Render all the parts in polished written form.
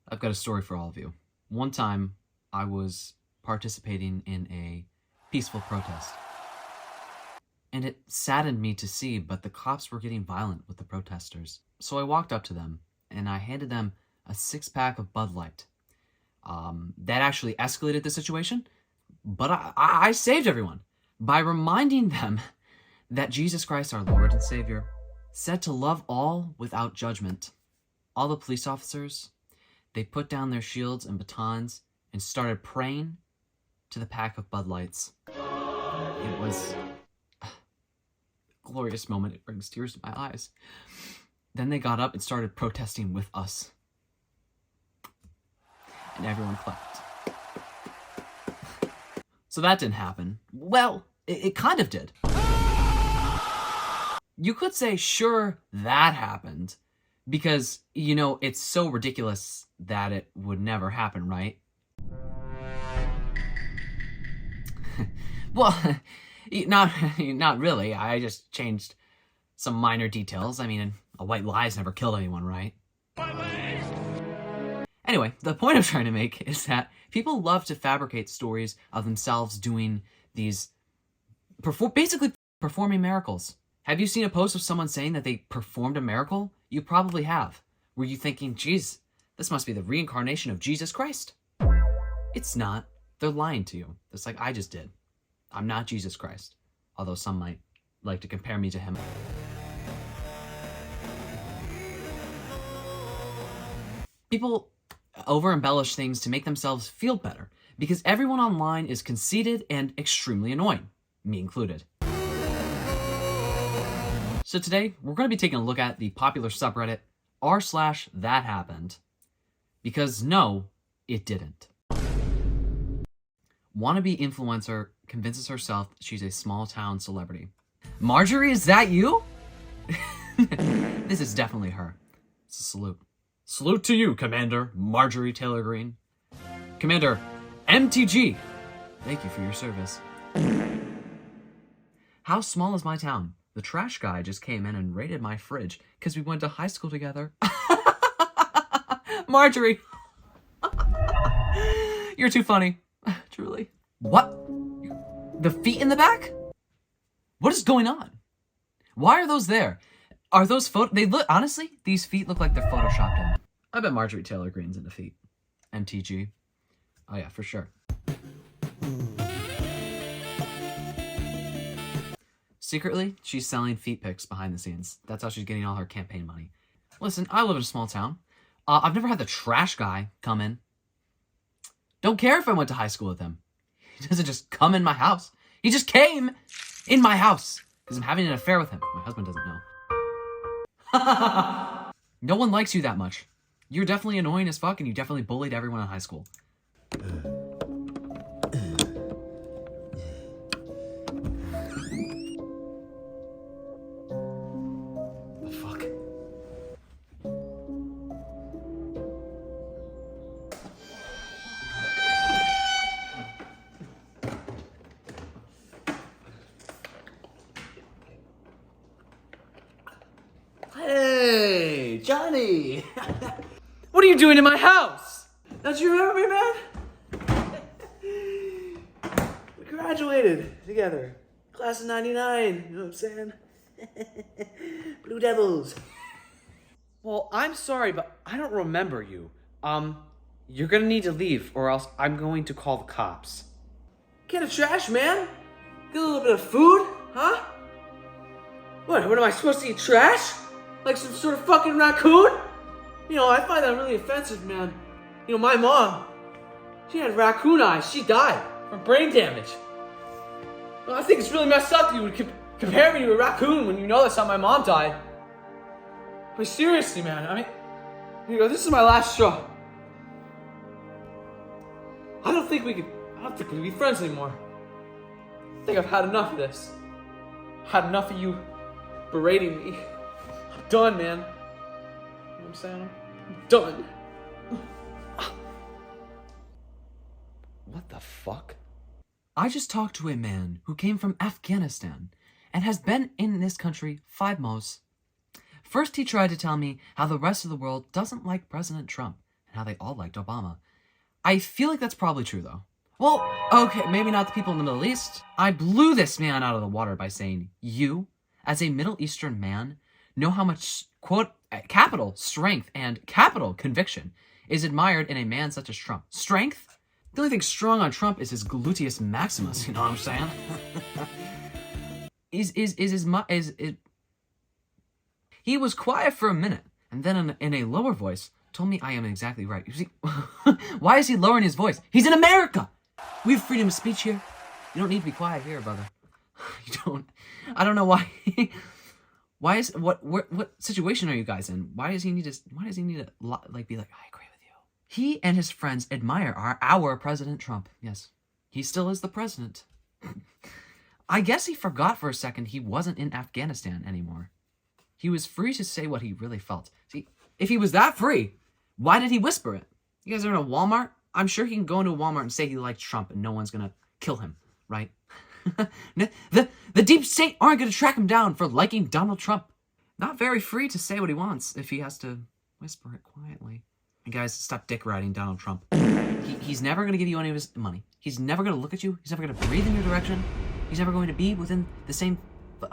I've got a story for all of you. One time, I was participating in a peaceful protest. And it saddened me to see, but the cops were getting violent with the protesters. So I walked up to them, and I handed them a 6-pack of Bud Light. That actually escalated the situation, but I saved everyone by reminding them that Jesus Christ, our Lord and Savior, said to love all without judgment. All the police officers, they put down their shields and batons and started praying to the pack of Bud Lights. It was a glorious moment. It brings tears to my eyes. Then they got up and started protesting with us. And everyone clapped. So that didn't happen. Well, it kind of did. You could say, sure, that happened. Because, it's so ridiculous that it would never happen, right? Well, not really. I just changed some minor details. I mean, a white lie's never killed anyone, right? Anyway, the point I'm trying to make is that people love to fabricate stories of themselves doing these, basically performing miracles. Have you seen a post of someone saying that they performed a miracle? You probably have. Were you thinking, geez, this must be the reincarnation of Jesus Christ? It's not. They're lying to you, just like I just did. I'm not Jesus Christ, although some might like to compare me to him. People over-embellish things to make themselves feel better, because everyone online is conceited and extremely annoying, me included. So today, we're going to be taking a look at the popular subreddit r/thathappened, because no, it didn't. Wannabe influencer convinces herself she's a small-town celebrity. Marjorie, is that you? This is definitely her. It's a salute. Salute to you, Commander Marjorie Taylor Greene. Commander MTG, thank you for your service. How small is my town? The trash guy just came in and raided my fridge because we went to high school together. Marjorie, you're too funny. Truly. What? The feet in the back? What is going on? Why are those there? Are those they look, honestly, these feet look like they're photoshopped in. I bet Marjorie Taylor Greene's into feet. MTG. Oh yeah, for sure. Secretly, she's selling feet pics behind the scenes. That's how she's getting all her campaign money. Listen, I live in a small town. I've never had the trash guy come in. Don't care if I went to high school with him. He doesn't just come in my house. He just came in my house because I'm having an affair with him. My husband doesn't know. No one likes you that much. You're definitely annoying as fuck, and you definitely bullied everyone in high school. The fuck? Hey, Johnny! What are you doing in my house? Don't you remember me, man? We graduated together. Class of 99, you know what I'm saying? Blue Devils. Well, I'm sorry, but I don't remember you. You're gonna need to leave, or else I'm going to call the cops. Can of trash, man? Get a little bit of food, huh? What am I supposed to eat trash? Like some sort of fucking raccoon? I find that really offensive, man. My mom, she had raccoon eyes. She died from brain damage. Well, I think it's really messed up that you would compare me to a raccoon when you know that's how my mom died. But seriously, man, I mean, this is my last straw. I don't think we could be friends anymore. I think I've had enough of this. Had enough of you berating me. I'm done, man. You know what I'm saying? I'm done. What the fuck? I just talked to a man who came from Afghanistan and has been in this country 5 months. First, he tried to tell me how the rest of the world doesn't like President Trump how they all liked Obama. I feel like that's probably true, though. Well, okay, maybe not the people in the Middle East. I blew this man out of the water by saying, you, as a Middle Eastern man, know how much, quote, capital strength and capital conviction is admired in a man such as Trump. Strength? The only thing strong on Trump is his gluteus maximus, you know what I'm saying? He was quiet for a minute, and then in a lower voice, told me I am exactly right. You see, why is he lowering his voice? He's in America! We have freedom of speech here. You don't need to be quiet here, brother. You don't. I don't know why. What situation are you guys in? Why does he need to like be like, I agree with you? He and his friends admire our President Trump. Yes, he still is the president. I guess he forgot for a second he wasn't in Afghanistan anymore. He was free to say what he really felt. See, if he was that free, why did he whisper it? You guys are in a Walmart? I'm sure he can go into a Walmart and say he likes Trump and no one's gonna kill him, right? The deep state aren't gonna track him down for liking Donald Trump. Not very free to say what he wants if he has to whisper it quietly. And guys, stop dick riding Donald Trump. He's never gonna give you any of his money. He's never gonna look at you. He's never gonna breathe in your direction. He's never going to be within the same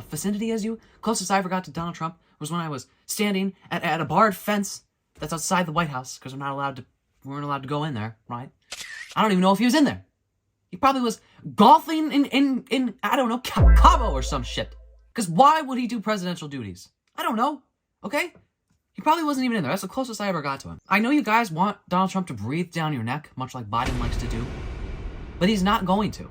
vicinity as you. Closest I ever got to Donald Trump was when I was standing at a barred fence that's outside the White House, because we weren't allowed to go in there, right? I don't even know if he was in there. He probably was golfing in I don't know, Cabo or some shit. Because why would he do presidential duties? I don't know, okay? He probably wasn't even in there. That's the closest I ever got to him. I know you guys want Donald Trump to breathe down your neck, much like Biden likes to do, but he's not going to.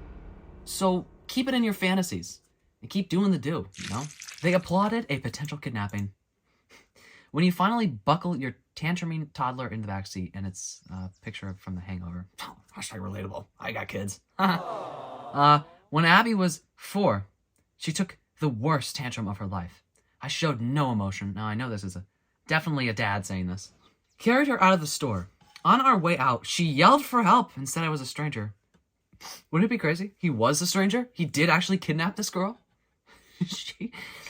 So keep it in your fantasies and keep doing the do, you know? They applauded a potential kidnapping. When you finally buckle your tantruming toddler in the backseat, and it's a picture from The Hangover. Hashtag relatable. I got kids. When Abby was 4, she took the worst tantrum of her life. I showed no emotion. Now, I know this is definitely a dad saying this. Carried her out of the store. On our way out, she yelled for help and said I was a stranger. Wouldn't it be crazy? He was a stranger? He did actually kidnap this girl?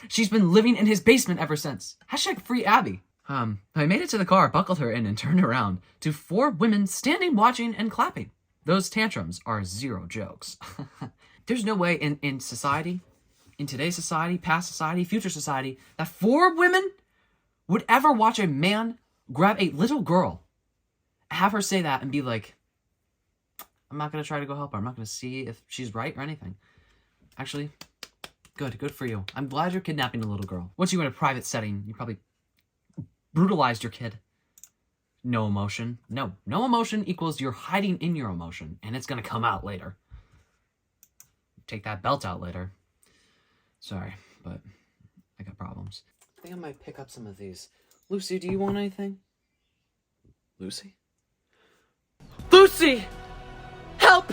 She's been living in his basement ever since. Hashtag free Abby. I made it to the car, buckled her in, and turned around to 4 women standing, watching, and clapping. Those tantrums are 0 jokes. There's no way in society, in today's society, past society, future society, that 4 women would ever watch a man grab a little girl, have her say that, and be like, I'm not going to try to go help her. I'm not going to see if she's right or anything. Actually, good for you. I'm glad you're kidnapping a little girl. Once you go in a private setting, you probably brutalized your kid. No emotion. No emotion equals you're hiding in your emotion, and it's going to come out later. Take that belt out later. Sorry, but I got problems. I think I might pick up some of these. Lucy, do you want anything? Lucy? Lucy! Help!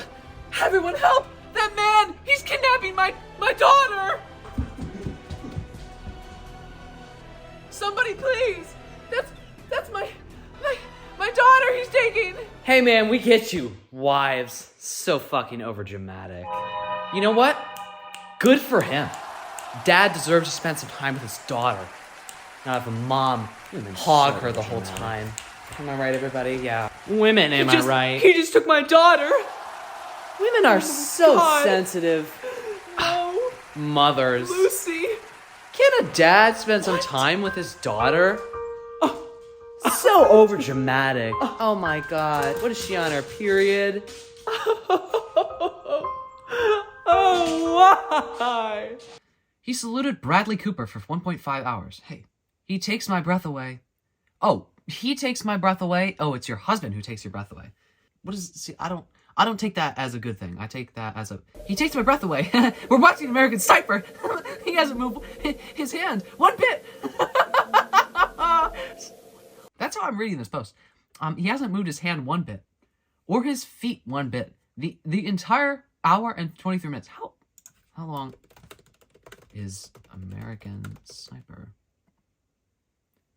Everyone help! That man! He's kidnapping my daughter! Somebody please! That's my daughter he's taking! Hey man, we get you. Wives. So fucking overdramatic. You know what? Good for him. Dad deserves to spend some time with his daughter. Not have a mom hog her the whole time. Am I right, everybody? Yeah. Women, am I right? He just took my daughter! Women are so sensitive. No. Mothers. Lucy. Can a dad spend some time with his daughter? Oh. So overdramatic. Oh my god. What is she on her period? Oh, why? He saluted Bradley Cooper for 1.5 hours. Hey, he takes my breath away. Oh, he takes my breath away? Oh, it's your husband who takes your breath away. What is... See, I don't take that as a good thing. I take that as a... He takes my breath away. We're watching American Sniper. He hasn't moved his hand one bit. That's how I'm reading this post. He hasn't moved his hand one bit. Or his feet one bit. The entire hour and 23 minutes. How long is American Sniper?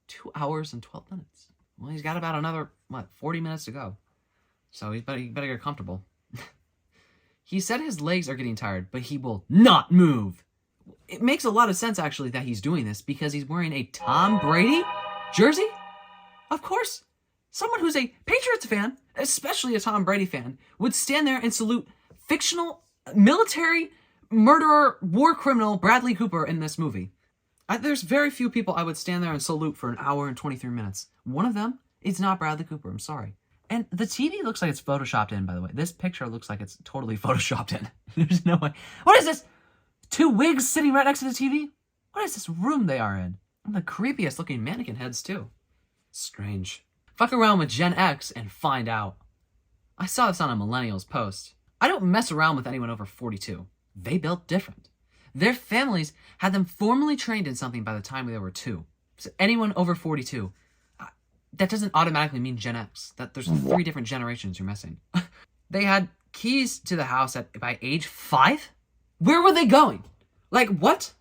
2 hours and 12 minutes. Well, he's got about another, 40 minutes to go. So he better get comfortable. He said his legs are getting tired, but he will not move. It makes a lot of sense, actually, that he's doing this because he's wearing a Tom Brady jersey. Of course. Someone who's a Patriots fan, especially a Tom Brady fan, would stand there and salute fictional military murderer, war criminal Bradley Cooper in this movie. There's very few people I would stand there and salute for an hour and 23 minutes. One of them is not Bradley Cooper. I'm sorry. And the TV looks like it's photoshopped in, by the way. This picture looks like it's totally photoshopped in. There's no way. What is this? 2 wigs sitting right next to the TV? What is this room they are in? And the creepiest looking mannequin heads, too. Strange. Fuck around with Gen X and find out. I saw this on a millennials post. I don't mess around with anyone over 42. They built different. Their families had them formally trained in something by the time they were 2. So anyone over 42, that doesn't automatically mean Gen X. That there's 3 different generations you're missing. They had keys to the house by age 5? Where were they going? Like, what?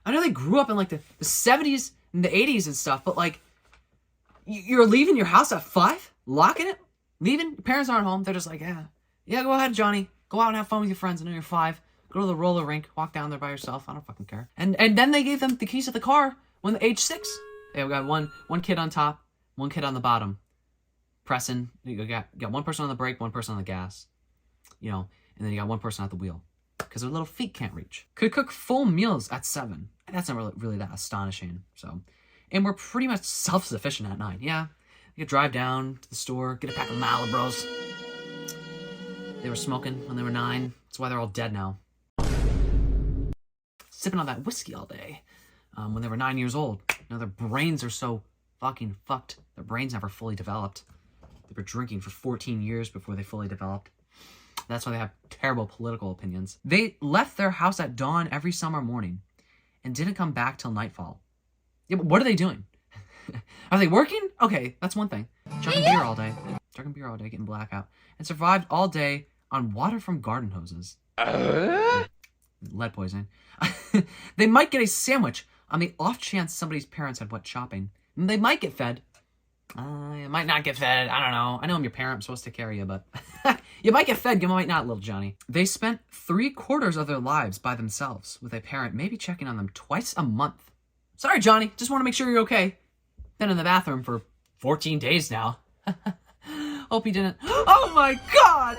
I know they grew up in like the 70s and the 80s and stuff, but like, you're leaving your house at 5? Locking it? Leaving? Parents aren't home. They're just like, yeah, go ahead, Johnny. Go out and have fun with your friends. I know you're 5. Go to the roller rink. Walk down there by yourself. I don't fucking care. And then they gave them the keys to the car when age 6. They got one kid on top, one kid on the bottom, pressing. You got one person on the brake, one person on the gas, and then you got one person at the wheel because their little feet can't reach. Could cook full meals at 7. That's not really that astonishing. So, and we're pretty much self-sufficient at 9. Yeah, you could drive down to the store, get a pack of Malibros. They were smoking when they were 9. That's why they're all dead now. Sipping on that whiskey all day when they were 9 years old. Their brains are so fucking fucked. Their brains never fully developed. They were drinking for 14 years before they fully developed. That's why they have terrible political opinions. They left their house at dawn every summer morning and didn't come back till nightfall. Yeah, but what are they doing? Are they working? Okay, that's one thing. Chugging beer all day, getting blackout, and survived all day on water from garden hoses. Lead poisoning. They might get a sandwich on the off chance somebody's parents had went shopping. They might get fed. You might not get fed. I don't know. I know I'm your parent. I'm supposed to carry you, but you might get fed. You might not, little Johnny. They spent 3/4 of their lives by themselves with a parent, maybe checking on them twice a month. Sorry, Johnny. Just want to make sure you're okay. Been in the bathroom for 14 days now. Hope he didn't. Oh my God!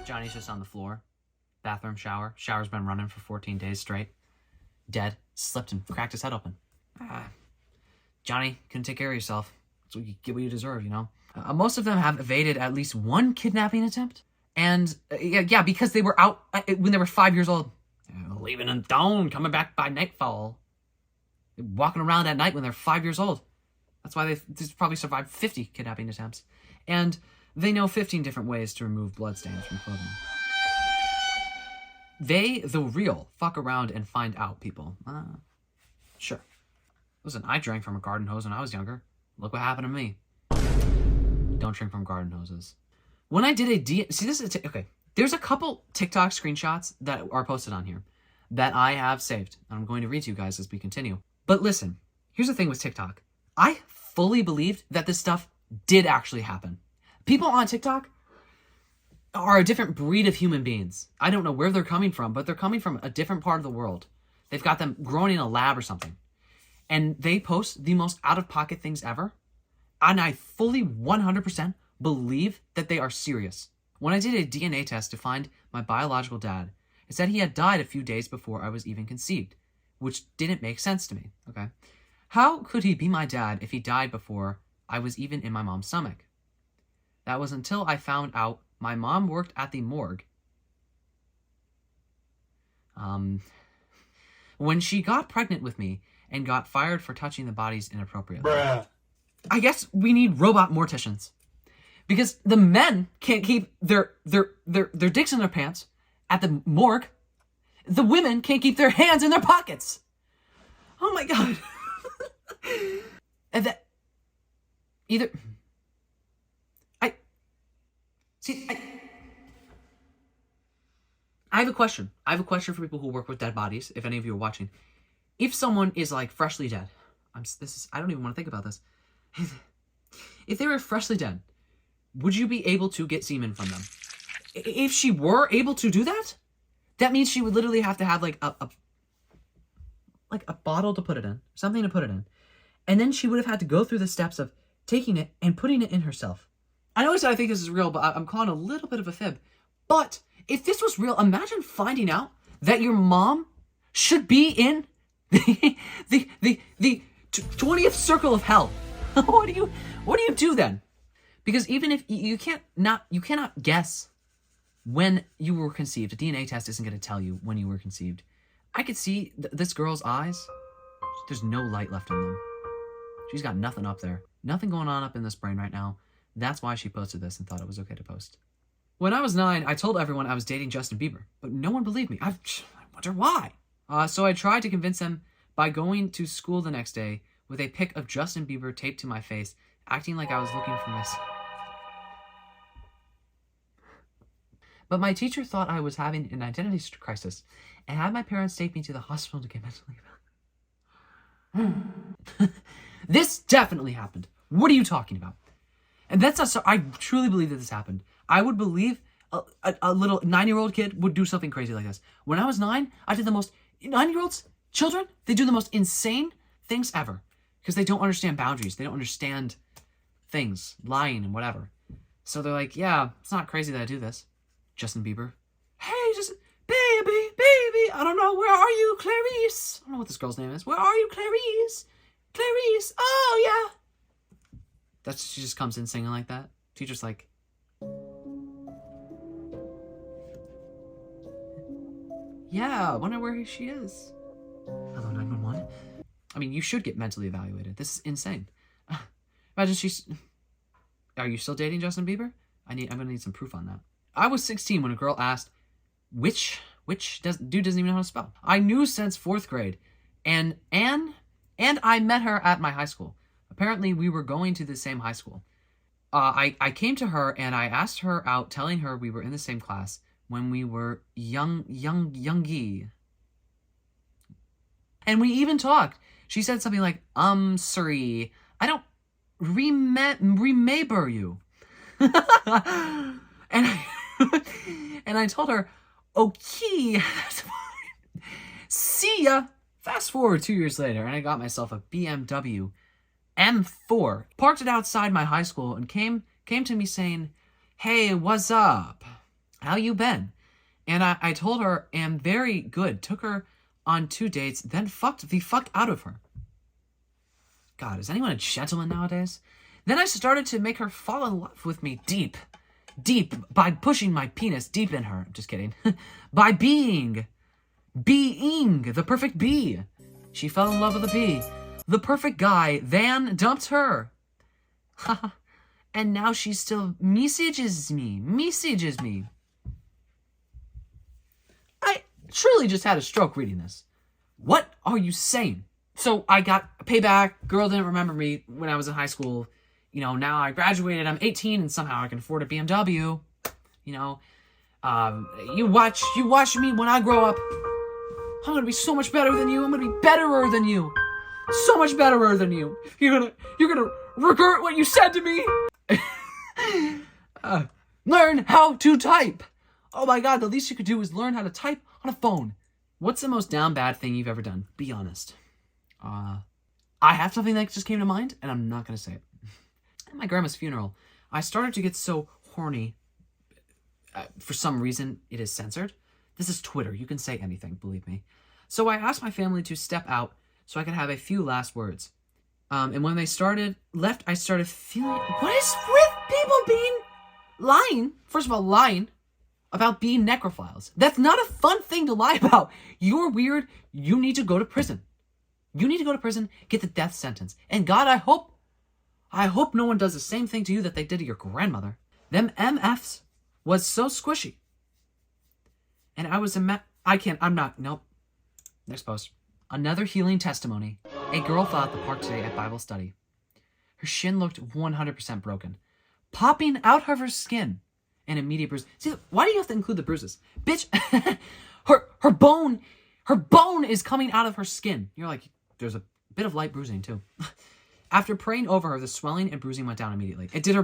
Johnny's just on the floor. Bathroom, shower. Shower's been running for 14 days straight. Dead. Slipped and cracked his head open. Johnny, couldn't take care of yourself. So you get what you deserve, Most of them have evaded at least one kidnapping attempt. And because they were out when they were 5 years old. Leaving them down, coming back by nightfall. Walking around at night when they're 5 years old. That's why they've probably survived 50 kidnapping attempts. And they know 15 different ways to remove bloodstains from clothing. They, the real, fuck around and find out people. Sure. Listen, I drank from a garden hose when I was younger. Look what happened to me. Don't drink from garden hoses. When I did okay. There's a couple TikTok screenshots that are posted on here that I have saved. And I'm going to read to you guys as we continue. But listen, here's the thing with TikTok. I fully believed that this stuff did actually happen. People on TikTok are a different breed of human beings. I don't know where they're coming from, but they're coming from a different part of the world. They've got them growing in a lab or something. And they post the most out-of-pocket things ever. And I fully 100% believe that they are serious. When I did a DNA test to find my biological dad, it said he had died a few days before I was even conceived, which didn't make sense to me, okay? How could he be my dad if he died before I was even in my mom's stomach? That was until I found out my mom worked at the morgue. When she got pregnant with me and got fired for touching the bodies inappropriately. Bruh. I guess we need robot morticians. Because the men can't keep their dicks in their pants at the morgue. The women can't keep their hands in their pockets. Oh my God. And that either I have a question. I have a question for people who work with dead bodies, if any of you are watching. If someone is like freshly dead, I don't even want to think about this. If they were freshly dead, would you be able to get semen from them? If she were able to do that, that means she would literally have to have like a bottle to put it in, something to put it in. And then she would have had to go through the steps of taking it and putting it in herself. I know I think this is real, but I'm calling a little bit of a fib. But if this was real, imagine finding out that your mom should be in the 20th circle of hell. What do you do then? Because even if you cannot guess when you were conceived. A DNA test isn't going to tell you when you were conceived. I could see this girl's eyes. There's no light left in them. She's got nothing up there. Nothing going on up in this brain right now. That's why she posted this and thought it was okay to post. When I was 9, I told everyone I was dating Justin Bieber, but no one believed me. I wonder why. So I tried to convince them by going to school the next day with a pic of Justin Bieber taped to my face, acting like I was looking for myself. But my teacher thought I was having an identity crisis and had my parents take me to the hospital to get mentally evaluated. This definitely happened. What are you talking about? And that's not so. I truly believe that this happened. I would believe a little 9-year-old kid would do something crazy like this. When I was 9, I did the most. 9-year-olds, children, they do the most insane things ever because they don't understand boundaries. They don't understand things, lying and whatever. So they're like, yeah, it's not crazy that I do this. Justin Bieber. Hey, just baby, I don't know. Where are you, Clarice? I don't know what this girl's name is. Where are you, Clarice? Clarice. Oh, yeah. She just comes in singing like that. Teacher's like, yeah, I wonder where she is. Hello, 911. I mean, you should get mentally evaluated. This is insane. Imagine Are you still dating Justin Bieber? I'm gonna need some proof on that. I was 16 when a girl asked, which dude doesn't even know how to spell. I knew since 4th grade, and I met her at my high school. Apparently, we were going to the same high school. I came to her and I asked her out, telling her we were in the same class when we were youngy. And we even talked. She said something like, sorry, I don't remember you. And I told her, okay, that's fine. See ya. Fast forward 2 years later, and I got myself a BMW M4. Parked it outside my high school and came to me saying, hey, what's up? How you been? And I told her, am very good. Took her on 2 dates, then fucked the fuck out of her. God, is anyone a gentleman nowadays? Then I started to make her fall in love with me deep, by pushing my penis deep in her. Just kidding. By being the perfect bee. She fell in love with a bee. The perfect guy then dumped her. And now she still messages me. I truly just had a stroke reading this. What are you saying? So I got payback. Girl didn't remember me when I was in high school. Now I graduated, I'm 18, and somehow I can afford a BMW. You watch me when I grow up. I'm gonna be so much better than you. I'm gonna be betterer than you. So much betterer than you. You're gonna regret what you said to me. Learn how to type. Oh my God, the least you could do is learn how to type on a phone. What's the most down bad thing you've ever done? Be honest. I have something that just came to mind, and I'm not gonna say it. At my grandma's funeral, I started to get so horny. For some reason, it is censored. This is Twitter. You can say anything, believe me. So I asked my family to step out so I could have a few last words. And when they left, I started feeling, what is with people lying? First of all, lying about being necrophiles. That's not a fun thing to lie about. You're weird. You need to go to prison. You need to go to prison, get the death sentence. And God, I hope no one does the same thing to you that they did to your grandmother. Them MFs was so squishy. And nope. Next post. Another healing testimony. A girl fell at the park today at Bible study. Her shin looked 100% broken, popping out of her skin. An immediate bruise. See, why do you have to include the bruises? Bitch, her bone is coming out of her skin. You're like, there's a bit of light bruising too. After praying over her, the swelling and bruising went down immediately. Did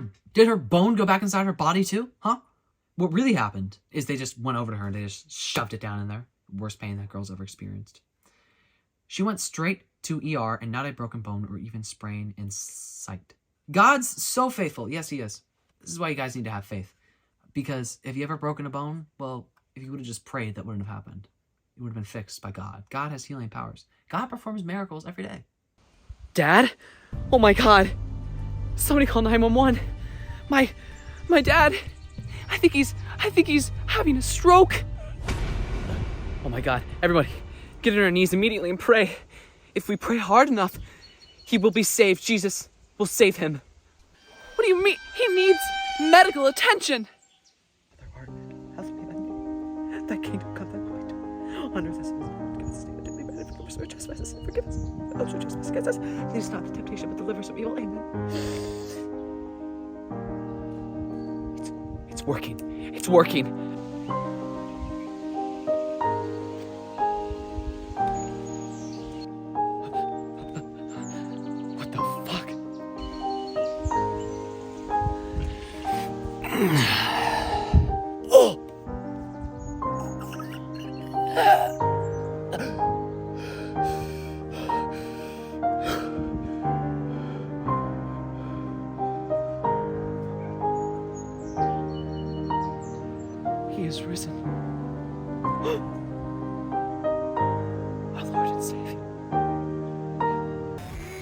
her bone go back inside her body too? Huh? What really happened is they just went over to her and they just shoved it down in there. Worst pain that girl's ever experienced. She went straight to ER and not a broken bone or even sprain in sight. God's so faithful. Yes, he is. This is why you guys need to have faith. Because if you ever broken a bone, well, if you would have just prayed, that wouldn't have happened. It would have been fixed by God. God has healing powers. God performs miracles every day. Dad? Oh my God. Somebody call 911. My dad. I think he's having a stroke. Oh my God. Everybody, get on our knees immediately and pray. If we pray hard enough, he will be saved. Jesus will save him. What do you mean? He needs medical attention. Thy kingdom come, thy will be done. On earth as it is in heaven. Give us this day our daily bread, and forgive us our trespasses, and forgive us those who trespass against us. Lead us not into temptation, but deliver us from evil. Amen. It's working. It's working. What the fuck? Oh! He is risen. Our Lord and Savior.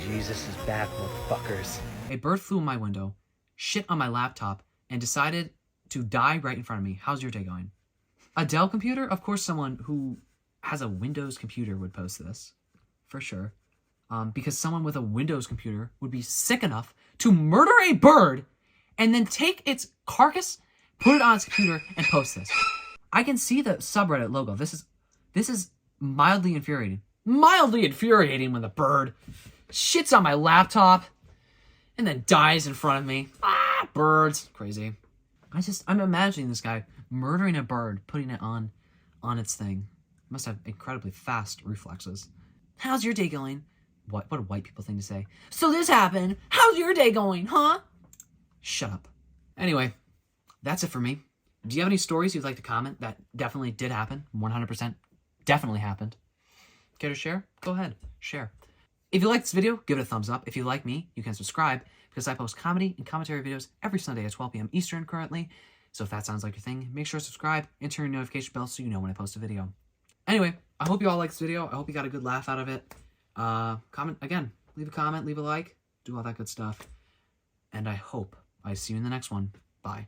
Jesus is back, motherfuckers. A bird flew in my window, shit on my laptop, and decided to die right in front of me. How's your day going? A Dell computer? Of course someone who has a Windows computer would post this. For sure. Because someone with a Windows computer would be sick enough to murder a bird and then take its carcass, put it on its computer, and post this. I can see the subreddit logo. This is mildly infuriating. Mildly infuriating when the bird shits on my laptop and then dies in front of me. Ah, birds. Crazy. I'm imagining this guy murdering a bird, putting it on its thing. Must have incredibly fast reflexes. How's your day going? What a white people thing to say. So this happened. How's your day going, huh? Shut up. Anyway, that's it for me. Do you have any stories you'd like to comment that definitely did happen? 100% definitely happened. Care to share? Go ahead. Share. If you like this video, give it a thumbs up. If you like me, you can subscribe because I post comedy and commentary videos every Sunday at 12 p.m. Eastern currently. So if that sounds like your thing, make sure to subscribe and turn your notification bell so you know when I post a video. Anyway, I hope you all like this video. I hope you got a good laugh out of it. Comment again. Leave a comment, leave a like, do all that good stuff. And I hope I see you in the next one. Bye.